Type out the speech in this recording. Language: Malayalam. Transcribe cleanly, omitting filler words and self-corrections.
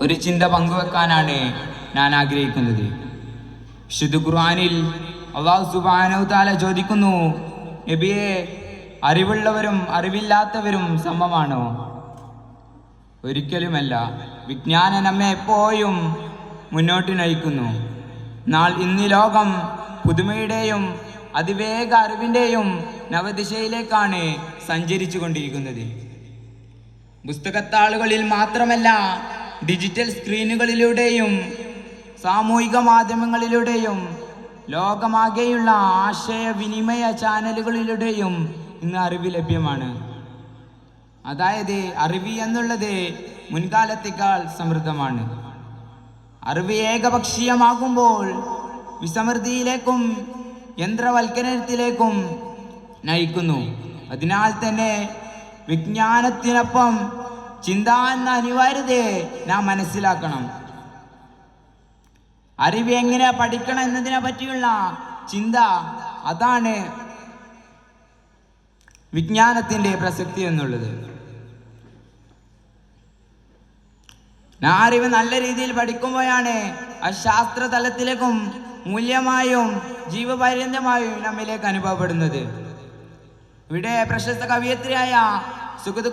ഒരു ചിന്ത പങ്കുവെക്കാനാണ് ഞാൻ ആഗ്രഹിക്കുന്നത്. വിശുദ്ധ ഖുർആനിൽ അല്ലാഹു സുബ്ഹാനഹു തആല ചോദിക്കുന്നു, നബിയെ, അറിവുള്ളവരും അറിവില്ലാത്തവരും സമമാണോ? ഒരിക്കലുമല്ല. വിജ്ഞാനം നമ്മെ എപ്പോഴും മുന്നോട്ട് നയിക്കുന്നു. ഇന്ന് ലോകം പുതുമയുടെയും അതിവേഗ അറിവിൻ്റെയും നവദിശയിലേക്കാണ് സഞ്ചരിച്ചു കൊണ്ടിരിക്കുന്നത്. പുസ്തകത്താളുകളിൽ മാത്രമല്ല, ഡിജിറ്റൽ സ്ക്രീനുകളിലൂടെയും സാമൂഹിക മാധ്യമങ്ങളിലൂടെയും ലോകമാകെയുള്ള ആശയവിനിമയ ചാനലുകളിലൂടെയും ഇന്ന് അറിവ് ലഭ്യമാണ്. അതായത് അറിവ് എന്നുള്ളത് മുൻകാലത്തേക്കാൾ സമൃദ്ധമാണ്. അറിവ് ഏകപക്ഷീയമാകുമ്പോൾ വിസമൃദ്ധിയിലേക്കും യന്ത്രവൽക്കരണത്തിലേക്കും നയിക്കുന്നു. അതിനാൽ തന്നെ വിജ്ഞാനത്തിനൊപ്പം ചിന്ത എന്ന അനിവാര്യതയെ നാം മനസ്സിലാക്കണം. അറിവ് എങ്ങനെ പഠിക്കണം എന്നതിനെ പറ്റിയുള്ള ചിന്ത, അതാണ് വിജ്ഞാനത്തിൻ്റെ പ്രസക്തി എന്നുള്ളത്. അറിവ് നല്ല രീതിയിൽ പഠിക്കുമ്പോഴാണ് അത് ശാസ്ത്ര തലത്തിലേക്കും മൂല്യമായും ജീവപര്യന്തമായും നമ്മിലേക്ക് അനുഭവപ്പെടുന്നത്. ഇവിടെ പ്രശസ്ത കവയിത്രിയായ സുഗത